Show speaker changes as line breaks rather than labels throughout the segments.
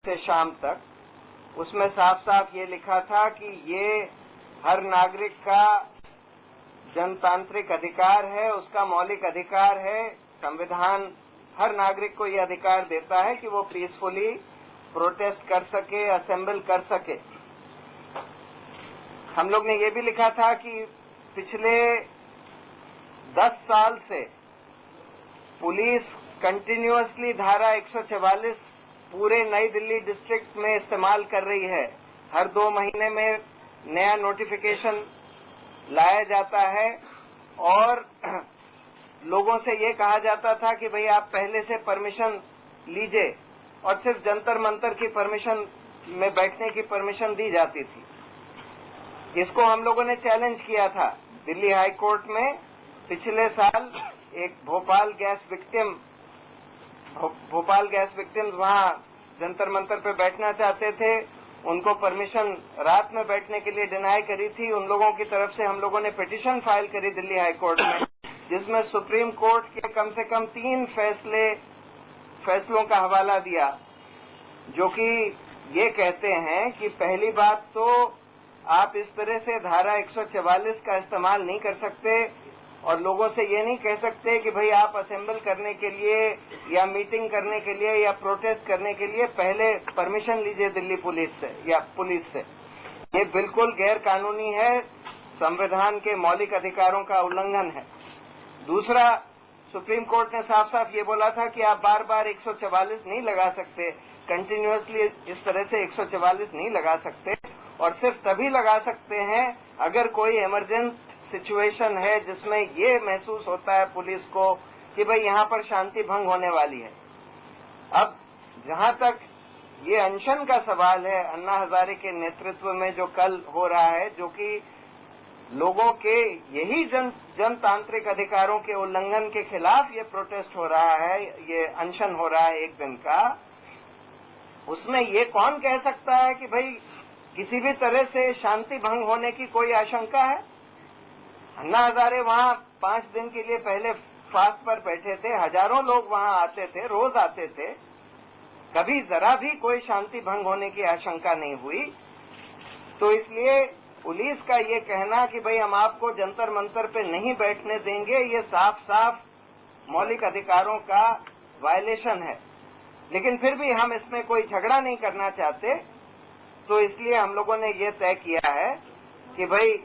से शाम तक, उसमें साफ साफ ये लिखा था कि ये हर नागरिक का जनतांत्रिक अधिकार है, उसका मौलिक अधिकार है। संविधान हर नागरिक को ये अधिकार देता है कि वो पीसफुली प्रोटेस्ट कर सके, असेंबल कर सके। हम लोग ने ये भी लिखा था कि पिछले 10 साल से पुलिस कंटिन्यूअसली धारा 144 पूरे नई दिल्ली डिस्ट्रिक्ट में इस्तेमाल कर रही है। हर 2 महीने में नया नोटिफिकेशन लाया जाता है और लोगों से ये कहा जाता था कि भाई आप पहले से परमिशन लीजिए, और सिर्फ जंतर मंतर की परमिशन में बैठने की परमिशन दी जाती थी। इसको हम लोगों ने चैलेंज किया था दिल्ली हाई कोर्ट में। पिछले साल एक भोपाल गैस विक्टिम्स वहां जंतर मंतर पे बैठना चाहते थे, उनको परमिशन रात में बैठने के लिए डिनाई करी थी। उन लोगों की तरफ से हम लोगों ने पिटीशन फाइल करी दिल्ली हाई कोर्ट में, जिसमें सुप्रीम कोर्ट के कम से कम 3 फैसलों का हवाला दिया, जो कि ये कहते हैं कि पहली बात तो आप इस तरह से धारा 144 का इस्तेमाल नहीं कर सकते और लोगों से ये नहीं कह सकते कि भाई आप असेंबल करने के लिए या मीटिंग करने के लिए या प्रोटेस्ट करने के लिए पहले परमिशन लीजिए दिल्ली पुलिस से या पुलिस से। ये बिल्कुल गैर कानूनी है, संविधान के मौलिक अधिकारों का उल्लंघन है। दूसरा, सुप्रीम कोर्ट ने साफ साफ ये बोला था कि आप बार बार 144 नहीं लगा सकते, कंटिन्यूअसली इस तरह से 144 नहीं लगा सकते, और सिर्फ तभी लगा सकते हैं अगर कोई इमरजेंट सिचुएशन है जिसमें ये महसूस होता है पुलिस को कि भाई यहाँ पर शांति भंग होने वाली है। अब जहाँ तक ये अनशन का सवाल है, अन्ना हजारे के नेतृत्व में जो कल हो रहा है, जो कि लोगों के यही जनतांत्रिक अधिकारों के उल्लंघन के खिलाफ ये प्रोटेस्ट हो रहा है, ये अनशन हो रहा है 1 दिन का, उसमें ये कौन कह सकता है कि भाई किसी भी तरह से शांति भंग होने की कोई आशंका है? अन्ना हजारे वहां 5 दिन के लिए पहले फास्ट पर बैठे थे, हजारों लोग वहां आते थे, रोज आते थे, कभी जरा भी कोई शांति भंग होने की आशंका नहीं हुई। तो इसलिए पुलिस का ये कहना कि भाई हम आपको जंतर मंतर पे नहीं बैठने देंगे, ये साफ साफ मौलिक अधिकारों का वायलेशन है। लेकिन फिर भी हम इसमें कोई झगड़ा नहीं करना चाहते, तो इसलिए हम लोगों ने ये तय किया है कि भाई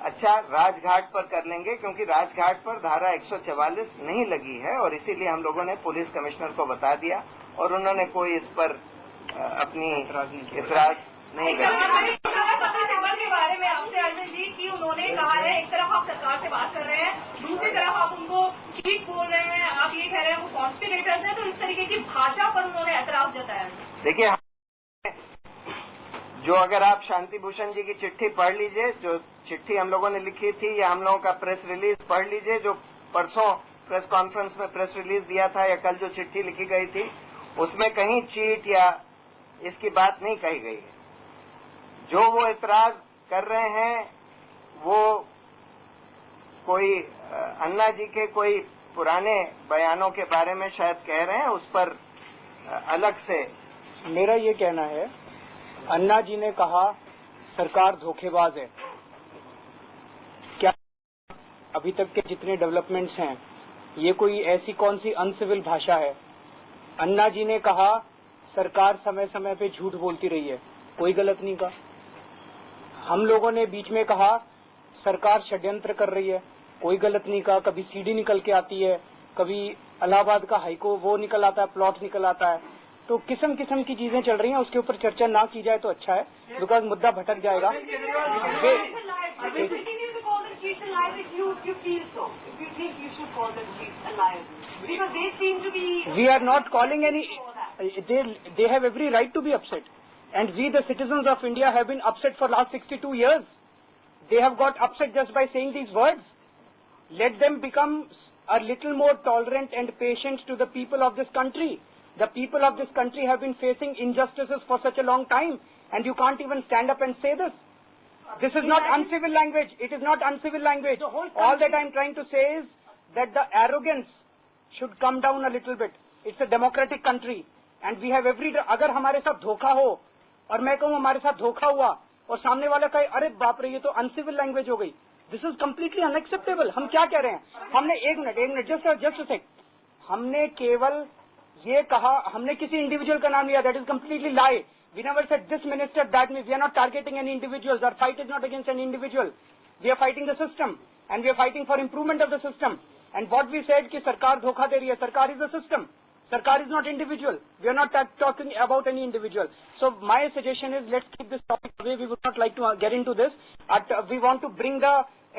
अच्छा राजघाट पर कर लेंगे, क्योंकि राजघाट पर धारा 144 नहीं लगी है, और इसीलिए हम लोगों ने पुलिस कमिश्नर को बता दिया और उन्होंने कोई इस पर अपनी इतराज नहीं किया।
के बारे में आपसे अरविंद जी की उन्होंने कहा है, एक तरफ आप सरकार से बात कर रहे हैं, दूसरी तरफ आप उनको चीट बोल रहे हैं, आप ये कह रहे हैं वो कॉन्स्पिरेटर्स हैं, तो इस तरीके की भाषा पर उन्होंने एतराज जताया।
देखिए, जो अगर आप शांति भूषण जी की चिट्ठी पढ़ लीजिए, जो चिट्ठी हम लोगों ने लिखी थी, या हम लोगों का प्रेस रिलीज पढ़ लीजिए, जो परसों प्रेस कॉन्फ्रेंस में प्रेस रिलीज दिया था, या कल जो चिट्ठी लिखी गई थी, उसमें कहीं चीट या इसकी बात नहीं कही गई है। जो वो इतराज कर रहे हैं वो कोई अन्ना जी के कोई पुराने बयानों के बारे में शायद कह रहे हैं, उस पर अलग से
मेरा ये कहना है, अन्ना जी ने कहा सरकार धोखेबाज है। क्या अभी तक के जितने डेवलपमेंट्स हैं, ये कोई ऐसी कौन सी अनसिविल भाषा है? अन्ना जी ने कहा सरकार समय समय पे झूठ बोलती रही है, कोई गलत नहीं कहा। हम लोगों ने बीच में कहा सरकार षड्यंत्र कर रही है, कोई गलत नहीं कहा। कभी सीडी निकल के आती है, कभी इलाहाबाद का हाईको वो निकल आता है, प्लॉट निकल आता है, तो किस्म किस्म की चीजें चल रही हैं। उसके ऊपर चर्चा ना की जाए तो अच्छा है, बिकॉज मुद्दा भटक जाएगा। We are not calling any, they have every right to be upset, and we the citizens of India have been upset for last 62 years. They have got upset just by saying these words. Let them become a little more tolerant and patient to the people of this country. The people of this country have been facing injustices for such a long time, and you can't even stand up and say this. This is not uncivil language. It is not uncivil language. All that I am trying to say is that the arrogance should come down a little bit. It's a democratic country. And we have every, अगर हमारे साथ धोखा हो और मैं कहूं हमारे साथ धोखा हुआ और सामने वाला कहे अरे बाप रे ये तो अनसिविल लैंग्वेज हो गई, दिस इज कम्प्लीटली अनएक्सेप्टेबल। हम क्या कह रहे हैं, हमने एक मिनट जस्ट सेक, हमने केवल ये कहा, हमने किसी इंडिविजुअल का नाम लिया, that is completely lie. We never said this minister, that means we are not targeting any individuals, our fight is not against any individual, we are fighting the system and we are fighting for improvement of the system. And what we said कि सरकार धोखा दे रही है, सरकार is the system, Sarkar is not individual. We are not talking about any individual. So my suggestion is let's keep this topic away. We would not like to get into this. We want to bring the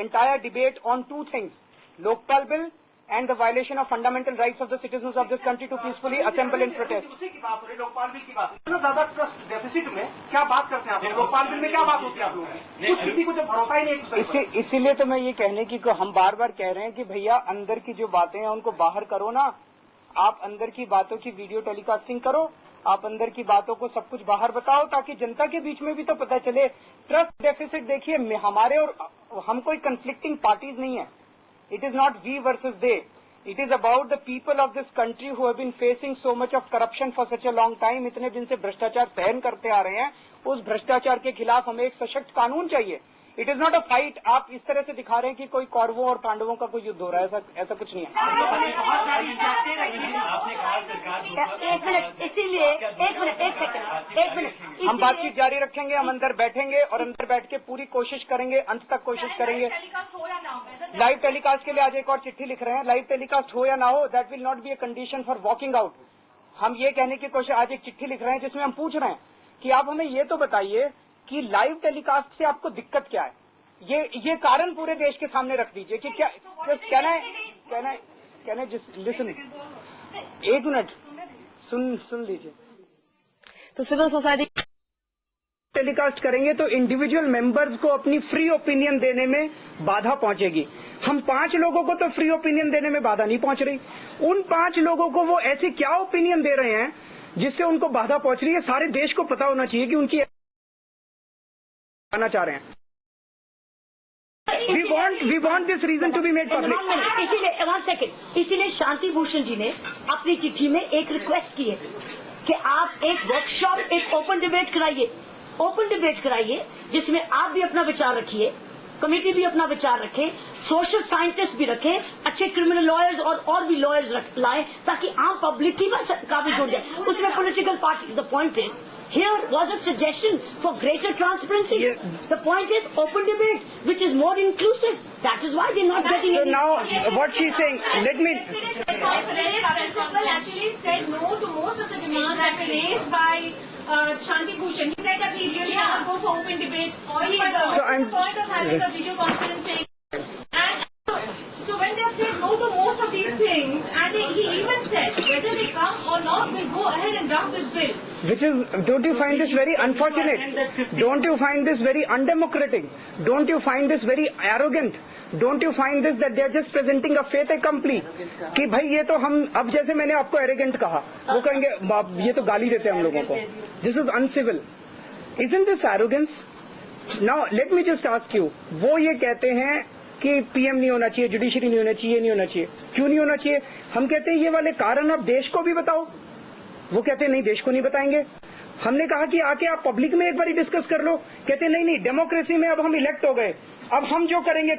entire debate on two things: Lokpal bill and the violation of fundamental rights of the citizens of this country to peacefully assemble and protest.
उसी की बात हो रही, Lokpal bill की बात। इतना ज्यादा trust deficit में क्या बात करते हैं आप? लोकपाल बिल में क्या बात होती है आप लोगों की? कुछ किसी को जब भरोसा ही नहीं।
इसीलिए तो मैं ये कहने की हम बार बार कह रहे हैं कि भैया अंदर की जो बातें हैं उनको बाहर करो ना। आप अंदर की बातों की वीडियो टेलीकास्टिंग करो, आप अंदर की बातों को सब कुछ बाहर बताओ ताकि जनता के बीच में भी तो पता चले। ट्रस्ट डेफिसिट देखिए, हमारे और हम कोई कंफ्लिक्टिंग पार्टीज नहीं है। It is not we versus they, it is about the people of this country who have been facing so much of corruption for such a long time. इतने दिन से भ्रष्टाचार सहन करते आ रहे हैं, उस भ्रष्टाचार के खिलाफ हमें एक सशक्त कानून चाहिए। It is not a fight. आप इस तरह से दिखा रहे हैं कि कोई कौरवों और पांडवों का कोई युद्ध हो रहा है, ऐसा कुछ नहीं है।
एक मिनट, इसीलिए एक मिनट
हम बातचीत जारी रखेंगे, हम अंदर बैठेंगे और अंदर बैठ के पूरी कोशिश करेंगे, अंत तक कोशिश करेंगे। लाइव टेलीकास्ट के लिए आज एक और चिट्ठी लिख रहे हैं, लाइव टेलीकास्ट हो या ना हो, that will not be a condition for walking out. हम ये कहने की कोशिश, आज एक चिट्ठी लिख रहे हैं जिसमें हम पूछ रहे हैं कि आप हमें ये तो बताइए कि लाइव टेलीकास्ट से आपको दिक्कत क्या है। ये कारण पूरे देश के सामने रख दीजिए कि क्या कहना है जिस लिसन, एक मिनट सुन लीजिए।
तो सिविल सोसाइटी
टेलीकास्ट करेंगे तो इंडिविजुअल मेंबर्स को अपनी फ्री ओपिनियन देने में बाधा पहुंचेगी। हम 5 लोगों को तो फ्री ओपिनियन देने में बाधा नहीं पहुंच रही, उन 5 लोगों को वो ऐसी क्या ओपिनियन दे रहे हैं जिससे उनको बाधा पहुंच रही है। सारे देश को पता होना चाहिए कि उनकी आना चाह रहे हैं। We want this reason to be made public.
इसीलिए 1 सेकेंड, इसीलिए शांति भूषण जी ने अपनी चिट्ठी में एक रिक्वेस्ट की है कि आप एक वर्कशॉप, एक ओपन डिबेट कराइए जिसमें आप भी अपना विचार रखिए, कमेटी भी अपना विचार रखे, सोशल साइंटिस्ट भी रखे, अच्छे क्रिमिनल लॉयर्स और भी लॉयर्स लाए ताकि आम पब्लिक की काफी जुड़ जाए। उसमें political party, the point is here was a suggestion for greater transparency.
Yeah.
The point is open debate, which is more inclusive. That is why they're not getting
So
any.
now what she's saying, let me.
Principal actually said no to most of the demands that were raised by Shanti Bhushan. He said that he really cannot go for open debate.
So I'm
the point of having a video conferencing. And so when they have said no to most of these things, and he even said whether they come or not, we'll go ahead and draft this bill.
Which is, don't you find this very unfortunate? Don't you find this very undemocratic? Don't you find this very arrogant? Don't you find this that they are just presenting a fait accompli? कि भाई ये तो हम, अब जैसे मैंने आपको arrogant कहा, वो कहेंगे ये तो गाली देते हैं हम लोगों को. This is uncivil. Isn't this arrogance? Now let me just ask you, वो ये कहते हैं कि पीएम नहीं होना चाहिए, जुडिशरी नहीं होना चाहिए, नहीं होना चाहिए। क्यों नहीं होना चाहिए? हम कहते हैं ये वाले कारण अब देश को भी बताओ। वो कहते हैं नहीं, देश को नहीं बताएंगे। हमने कहा कि आके आप पब्लिक में एक बार डिस्कस कर लो, कहते नहीं, डेमोक्रेसी में अब हम इलेक्ट हो गए, अब हम जो करेंगे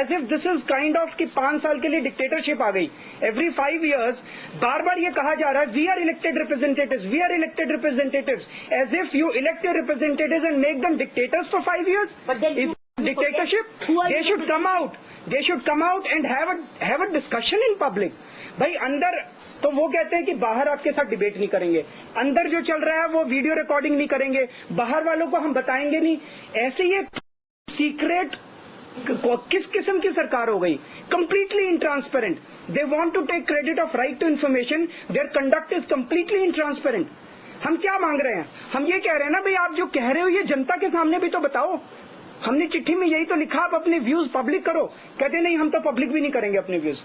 as if this is kind of कि 5 साल के लिए डिक्टेटरशिप आ गई। एवरी 5 years बार बार ये कहा जा रहा है we are elected representatives, we are elected representatives, as if you elect your representatives and make them dictators for 5 years. Dictatorship, they should come out and have a discussion in public. भाई अंदर तो वो कहते हैं कि बाहर आपके साथ डिबेट नहीं करेंगे, अंदर जो चल रहा है वो वीडियो रिकॉर्डिंग नहीं करेंगे, बाहर वालों को हम बताएंगे नहीं। ऐसे ये सीक्रेट किस किस्म की सरकार हो गई? Completely intransparent. They want to take credit of right to information, their conduct is completely intransparent. हम क्या मांग रहे हैं? हम ये कह रहे हैं ना भाई, आप जो कह रहे हो ये जनता के सामने भी तो बताओ। हमने चिट्ठी में यही तो लिखा, आप अपने व्यूज पब्लिक करो। कहते नहीं, हम तो पब्लिक भी नहीं करेंगे अपने views.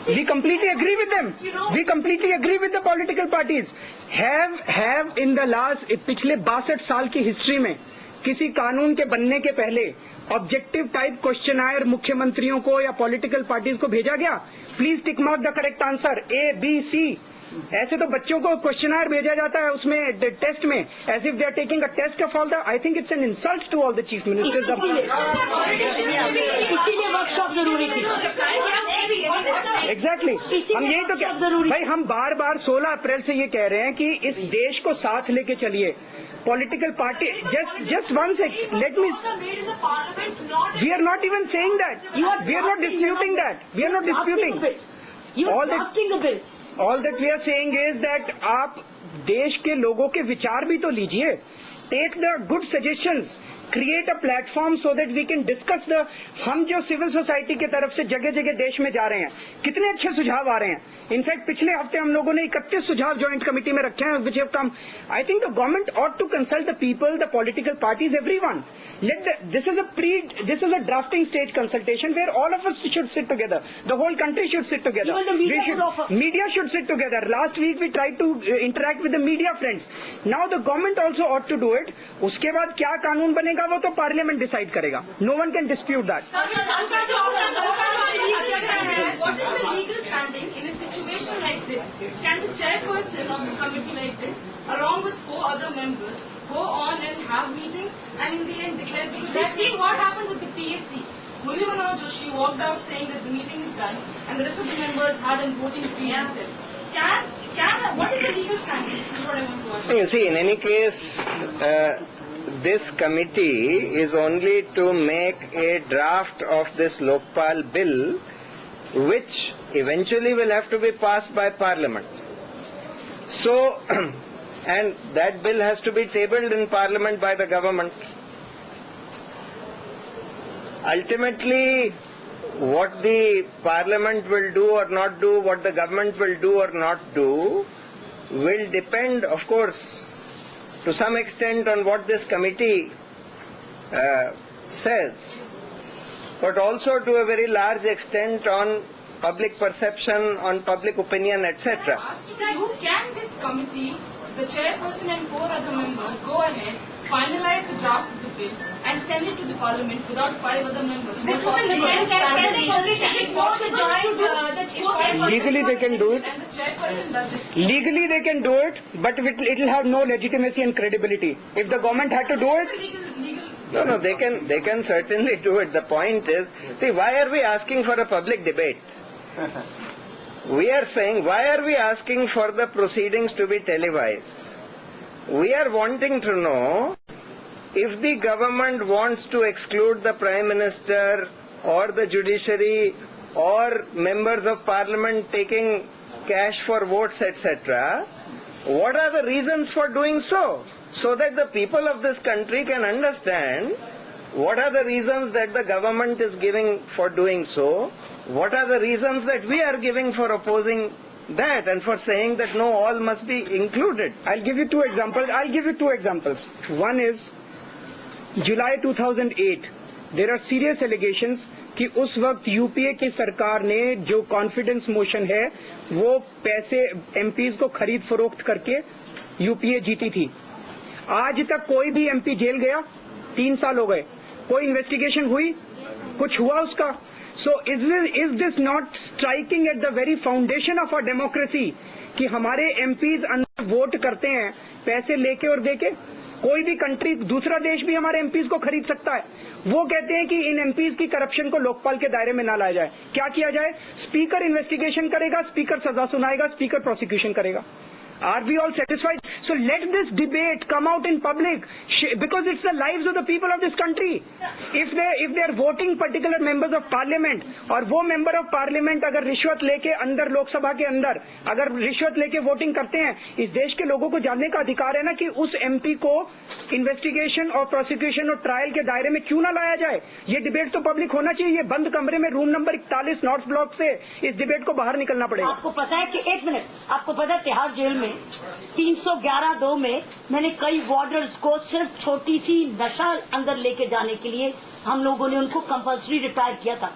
We completely agree with them. We completely agree with the political parties. Have in the last पिछले 62 साल की हिस्ट्री में किसी कानून के बनने के पहले ऑब्जेक्टिव टाइप क्वेश्चनायर मुख्यमंत्रियों को या पॉलिटिकल पार्टीज को भेजा गया? Please tick mark the correct answer A, B, C। ऐसे तो बच्चों को क्वेश्चनायर भेजा जाता है उसमें टेस्ट में, as if they are taking a test of all the. I think it's an insult to all the chief ministers of.
इसीलिए वर्कशॉप जरूरी थी।
एग्जैक्टली हम यही तो क्या भाई, हम बार बार 16 अप्रैल से ये कह रहे हैं कि इस देश को साथ लेके चलिए। Political party just one second, let me, we are not even saying that, we are not disputing that, we are not disputing all that we are saying is that आप देश के लोगों के विचार भी तो लीजिए, take the good suggestions, create a platform so that we can discuss the। हम जो सिविल सोसाइटी की तरफ से जगह जगह देश में जा रहे हैं, कितने अच्छे सुझाव आ रहे हैं। इनफैक्ट पिछले हफ्ते हम लोगों ने 31 सुझाव ज्वाइंट कमेटी में रखे हैं which have come. I think the government ought to consult the people, the political parties, everyone. This is a drafting stage consultation where all of us should sit together. The whole country should sit together. Media should sit together. Last week we tried to interact with the media friends. Now the government also ought to do it. उसके बाद क्या कानून बनेगा वो तो parliament decide करेगा। No one can dispute that.
What is the legal standing in a situation like this? Can the chairperson of a committee like this, along with 4 other members, go on and have meetings and in the end declare things? We've seen what happened with the PAC. Murli Manohar Joshi walked out saying that the meeting is done and the rest of the members had in voting preemptives. What is the legal standing? This is what I want to ask.
You see, in any case, this committee is only to make a draft of this Lokpal bill, which eventually will have to be passed by Parliament. So, and that bill has to be tabled in Parliament by the government. Ultimately, what the Parliament will do or not do, what the government will do or not do, will depend, of course, to some extent on what this committee says, but also to a very large extent on public perception, on public opinion, etc.
Can this committee, the chairperson and 4 other members, go ahead, finalize the draft of the bill and send it to the Parliament without 5 other members?
Legally they can do it.
And the chairperson does it.
Legally they can do it, but it will have no legitimacy and credibility. If the government had to do it,
No, they can certainly do it. The point is, see, why are we asking for a public debate? We are saying, why are we asking for the proceedings to be televised? We are wanting to know if the government wants to exclude the Prime Minister or the judiciary or members of Parliament taking cash for votes, etc. What are the reasons for doing so? So that the people of this country can understand what are the reasons that the government is giving for doing so, what are the reasons that we are giving for opposing that and for saying that no, all must be included.
I'll give you 2 examples. One is July 2008. There are serious allegations कि उस वक्त UPA की सरकार ने जो confidence motion है वो पैसे एमपीज को खरीद फरोख्त करके यूपीए जीती थी। आज तक कोई भी एमपी जेल गया? 3 साल हो गए। कोई इन्वेस्टिगेशन हुई? कुछ हुआ उसका? So is this not striking at the very foundation of our democracy कि हमारे एमपीज अंदर वोट करते हैं पैसे लेके और देके? कोई भी कंट्री, दूसरा देश भी हमारे एमपीज को खरीद सकता है। वो कहते हैं कि इन एमपीज की करप्शन को लोकपाल के दायरे में ना लाया जाए। क्या किया जाए? स्पीकर इन्वेस्टिगेशन करेगा, स्पीकर सजा सुनाएगा, स्पीकर प्रोसिक्यूशन करेगा। Are we all satisfied? So let this debate come out in public because it's the lives of the people of this country. If they are voting particular members of parliament और वो member of parliament अगर रिश्वत लेके अंदर लोकसभा के अंदर अगर रिश्वत लेके वोटिंग करते हैं, इस देश के लोगों को जानने का अधिकार है ना कि उस एमपी को इन्वेस्टिगेशन और प्रोसिक्यूशन और ट्रायल के दायरे में क्यों ना लाया जाए। ये डिबेट तो पब्लिक होना चाहिए। ये बंद कमरे में रूम नंबर 41 नॉर्थ ब्लॉक से इस डिबेट को बाहर निकलना पड़ेगा।
आपको पता है कि 1 मिनट, आपको पता है तिहाड़ जेल में 311(2) में मैंने कई वार्डर्स को सिर्फ छोटी सी नशा अंदर लेके जाने के लिए हम लोगों ने उनको कंपल्सरी रिटायर किया था।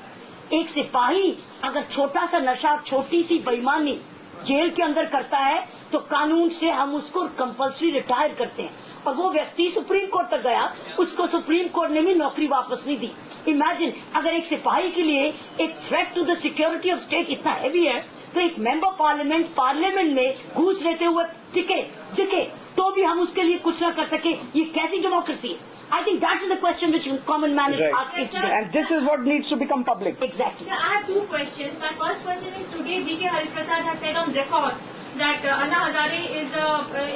एक सिपाही अगर छोटा सा नशा, छोटी सी बेईमानी जेल के अंदर करता है तो कानून से हम उसको कंपल्सरी रिटायर करते हैं। और वो व्यक्ति सुप्रीम कोर्ट तक गया, उसको सुप्रीम कोर्ट ने भी नौकरी वापस नहीं दी। इमेजिन, अगर एक सिपाही के लिए एक threat to the security of state इतना हैवी है, तो एक मेंबर पार्लियामेंट में घूस लेते हुए दिखे तो भी हम उसके लिए कुछ न कर सके, ये कैसी डेमोक्रेसी है? I think that is the question which common man is asking,
and this is what needs to become public.
Exactly.
I have two questions. My first question is, today D.K. Hariprasad has said on record that Anna Hazare is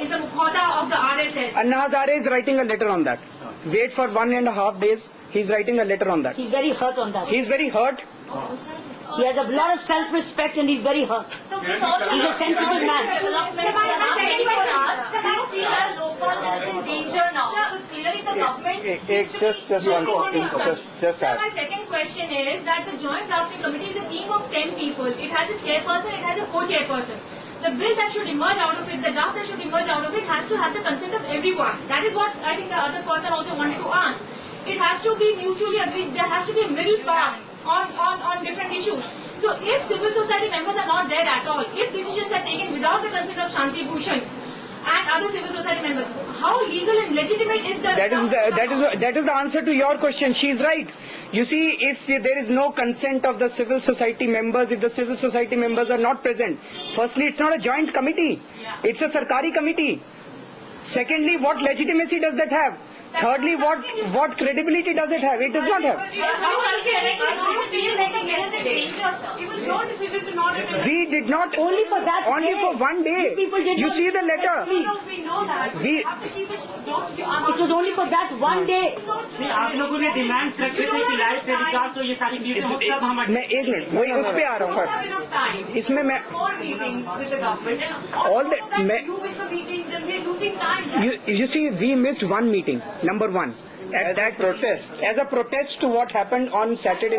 the Mukhota of the RSS.
Anna Hazare is writing a letter on that. Wait for 1.5 days. He's writing a letter on that.
He's very hurt on that.
He's very hurt.
He has a lot of self-respect and he's very hurt.
So
He's a sensitive man.
Just my second question is that the Joint Drafting Committee is a team of 10 people. It has a chairperson, it has a co-chairperson. The bill that should emerge out of it, the draft that should emerge out of it has to have the consent of everyone. That is what I think the other person also wanted to ask. It has to be mutually agreed. There has to be a middle path on different issues. So if civil society members are not there at all, if decisions are taken without the consent of Prashant Bhushan and other civil society members, how legal and legitimate is the...
That is the answer to your question. She is right. You see, if there is no consent of the civil society members, if the civil society members are not present, firstly, it's not a joint committee. It's a Sarkari committee. Secondly, what legitimacy does that have? Thirdly, what credibility does it have? It does not have. We did not, only for that, only for one day. You see the letter.
It was only for that one day.
आप लोगों ने demand रखे थे कि live telecast तो ये सारी meeting हो, तब हम
मैं एक मिनट वही उस पे आ रहा हूँ सर। इसमें मैं all that you see, we missed one meeting, number one, at that protest, as a protest to what happened on Saturday.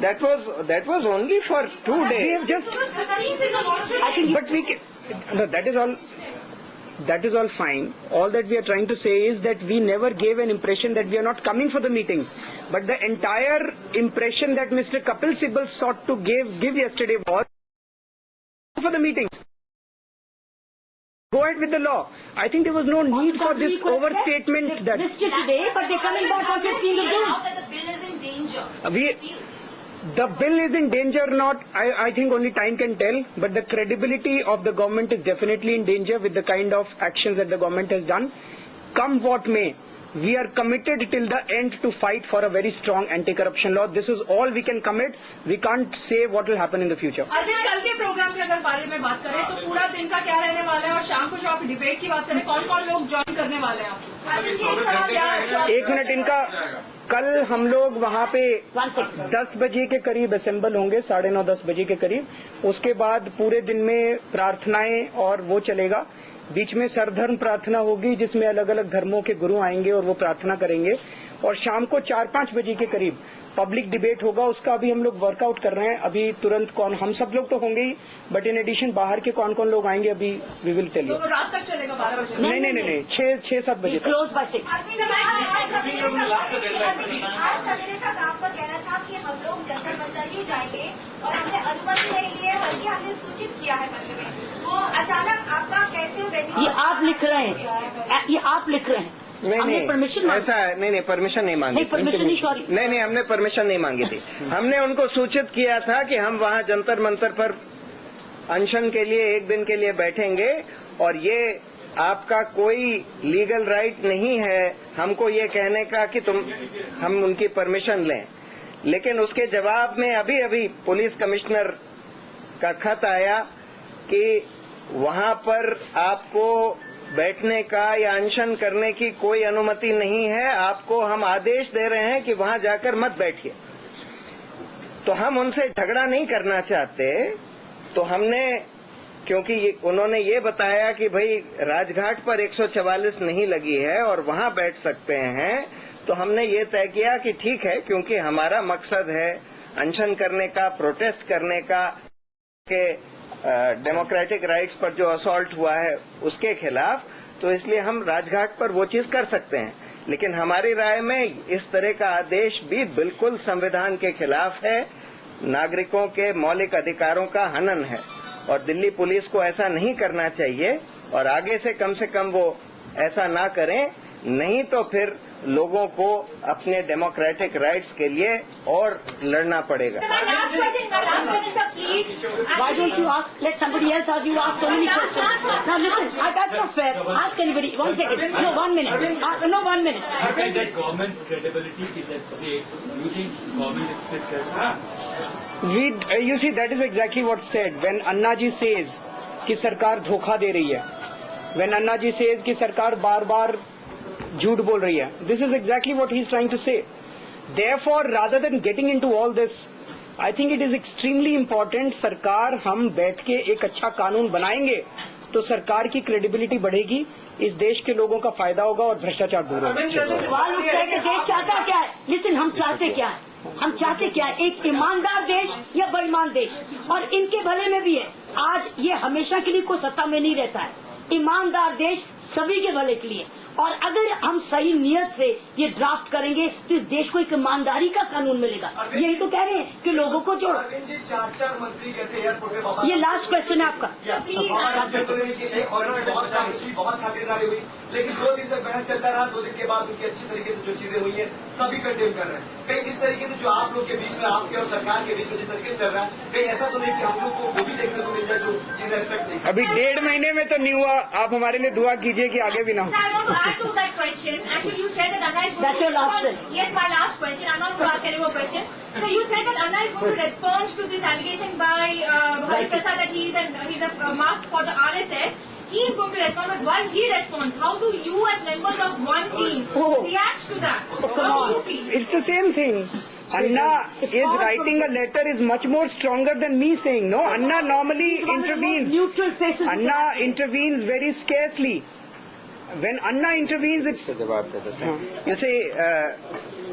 That was only for 2 days. We have just, I think, but we can, no, that is all fine. All that we are trying to say is that we never gave an impression that we are not coming for the meetings. But the entire impression that Mr. Kapil Sibal sought to give yesterday was for the meetings. Go ahead with the law. I think there was no need for this overstatement that...
today, but they're coming back on 15th of June.
The bill is in danger.
The bill is in danger or not, I think only time can tell, but the credibility of the government is definitely in danger with the kind of actions that the government has done. Come what may, we are committed till the end to fight for a very strong anti-corruption law. This is all we can commit. We can't say what will happen in the future.
अभी कल के programme के अगर बारे में बात करें तो पूरा दिन का क्या रहने वाला है और शाम को जो आप डिबेट की बात करें कौन-कौन लोग ज्वाइन करने वाले हैं?
एक मिनट, इनका कल हम लोग वहाँ पे 10 बजे के करीब असेंबल होंगे, 9:30-10 बजे के करीब। उसके बाद पूरे दिन में प्रार्थनाएं और वो चलेगा। बीच में सर्वधर्म प्रार्थना होगी जिसमें अलग अलग धर्मों के गुरु आएंगे और वो प्रार्थना करेंगे, और शाम को 4-5 बजे के करीब पब्लिक डिबेट होगा। उसका अभी हम लोग वर्कआउट कर रहे हैं। अभी तुरंत कौन, हम सब लोग तो होंगे ही, बट इन एडिशन बाहर के कौन कौन लोग आएंगे अभी वी विल टेल यू।
तो रात तक चलेगा 12 बजे?
नहीं, 6-7 बजे तक।
Close by 6।
आज सवेरे तक आपका कहना था कि हम लोग जंतर मंतर ही जाएंगे और हमने अनुमति नहीं ली है, बल्कि हमने सूचित किया है मंच में। वो अचानक आपका कैसे?
ये आप लिख रहे हैं, ये आप लिख रहे हैं।
नहीं,
परमिशन
ऐसा है, नहीं, परमिशन नहीं मांगी। नहीं, हमने परमिशन नहीं मांगी थी। हमने उनको सूचित किया था कि हम वहाँ जंतर मंतर पर अनशन के लिए 1 दिन के लिए बैठेंगे और ये आपका कोई लीगल राइट नहीं है हमको ये कहने का कि हम उनकी परमिशन लें। लेकिन उसके जवाब में अभी पुलिस कमिश्नर का खत आया कि वहाँ पर आपको बैठने का या अनशन करने की कोई अनुमति नहीं है, आपको हम आदेश दे रहे हैं कि वहां जाकर मत बैठिए। तो हम उनसे झगड़ा नहीं करना चाहते, तो हमने, क्योंकि उन्होंने ये बताया कि भाई राजघाट पर 144 नहीं लगी है और वहां बैठ सकते हैं, तो हमने ये तय किया कि ठीक है, क्योंकि हमारा मकसद है अनशन करने का, प्रोटेस्ट करने का, के डेमोक्रेटिक राइट्स पर जो असॉल्ट हुआ है उसके खिलाफ, तो इसलिए हम राजघाट पर वो चीज कर सकते हैं। लेकिन हमारी राय में इस तरह का आदेश भी बिल्कुल संविधान के खिलाफ है, नागरिकों के मौलिक अधिकारों का हनन है और दिल्ली पुलिस को ऐसा नहीं करना चाहिए।
और आगे से कम वो ऐसा ना करें, नहीं तो फिर लोगों को अपने डेमोक्रेटिक राइट्स के लिए और लड़ना पड़ेगा।
Why don't you ask? Let somebody else ask. You ask so many questions. Now listen, that's not fair. Ask anybody. 1 second. No, 1 minute. No, 1 minute.
Affect the government's credibility in that state. You think government is
You see, that is exactly what's said. When Anna ji says कि सरकार धोखा दे रही है, when Anna ji says कि सरकार बार-बार झूठ बोल रही है, this is exactly what he is trying to say. Therefore, rather than getting into all this, I think it is extremely important. सरकार हम बैठ के एक अच्छा कानून बनाएंगे तो सरकार की क्रेडिबिलिटी बढ़ेगी, इस देश के लोगों का फायदा होगा और भ्रष्टाचार दूर होगा।
सवाल उठता है कि देश चाहता क्या है? लेकिन हम चाहते क्या है? हम चाहते क्या है? एक ईमानदार देश या बेईमान देश? और इनके भले में भी है। आज ये हमेशा के लिए कोई सत्ता में नहीं रहता है। ईमानदार देश सभी के भले के लिए, और अगर हम सही नियत से ये ड्राफ्ट करेंगे तो इस देश को एक ईमानदारी का कानून मिलेगा। यही तो कह रहे हैं कि लोगों को जो
4 मंत्री कैसे एयरपोर्ट पे बाबा,
ये लास्ट क्वेश्चन है आपका।
बहुत खातिरदारी हुई, लेकिन 2 दिन तक बहस चलता रहा। 2 दिन के बाद उनकी अच्छी तरीके से जो चीजें हुई है सभी कंडेम कर रहे हैं। कहीं इस तरीके से जो आप लोग के बीच में, आपके और सरकार के बीच में जिस तरीके से चल रहा है, कहीं ऐसा तो नहीं कि हम लोग को वो भी देखने को मिल जाए जो चीजें एक्सपेक्ट नहीं।
अभी 1.5 महीने में तो नहीं हुआ, आप हमारे लिए दुआ कीजिए कि आगे भी ना हो।
Add to that question, actually you said that Anna is going
That's your last question.
Yes, my last question. I'm not going to ask any more questions. So you said that Anna is going to respond to this allegation by Prashant that he's a mask for the RSS. He is going to respond, but while he responds, how do you as members of one team react to that? How do you feel?
It's the same thing. Anna is writing a letter is much more stronger than me saying no. Anna normally intervenes.
Neutral faces.
Anna intervenes very scarcely. When Anna intervenes, it's...
You see,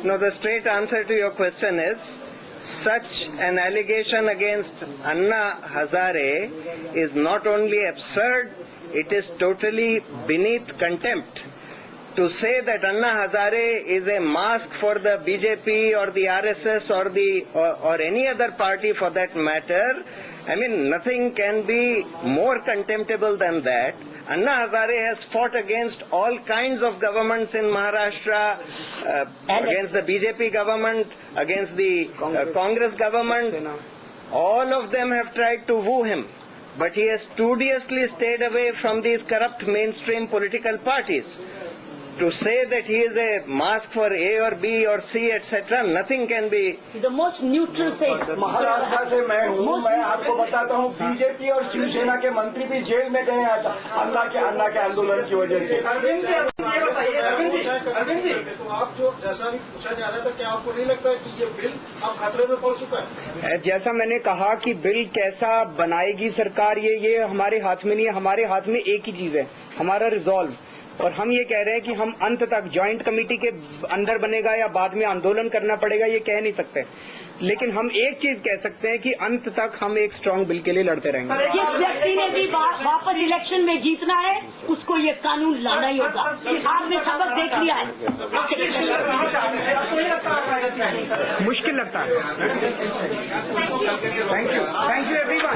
no, the straight answer to your question is, such an allegation against Anna Hazare is not only absurd, it is totally beneath contempt. To say that Anna Hazare is a mask for the BJP or the RSS or any other party for that matter, I mean, nothing can be more contemptible than that. Anna Hazare has fought against all kinds of governments in Maharashtra, against the BJP government, against the Congress government. All of them have tried to woo him, but he has studiously stayed away from these corrupt mainstream political parties. To say that he is a mask for A or B or C, etc., nothing can be.
The most neutral thing.
Maharashtra से मैं हूँ, मैं आपको बताता हूँ, BJP और शिवसेना के मंत्री भी जेल में गए अन्ना के आंदोलन की वजह से। अरविंद जी, तो आप जो जैसा भी पूछा जा रहा था, क्या आपको नहीं लगता कि ये बिल अब खतरे में पड़ चुका है?
जैसा मैंने कहा कि बिल कैसा बनाएगी सरकार, ये हमारे हाथ में नहीं है। हमारे हाथ में एक ही चीज है, हमारा रिजॉल्व। और हम ये कह रहे हैं कि हम अंत तक ज्वाइंट कमेटी के अंदर बनेगा या बाद में आंदोलन करना पड़ेगा, ये कह नहीं सकते। लेकिन हम एक चीज कह सकते हैं कि अंत तक हम एक स्ट्रांग बिल के लिए लड़ते रहेंगे।
जिस व्यक्ति ने भी वापस इलेक्शन में जीतना है, उसको ये कानून लाना ही होगा। आपने सबक देख लिया है।
मुश्किल लगता है। Thank you everyone.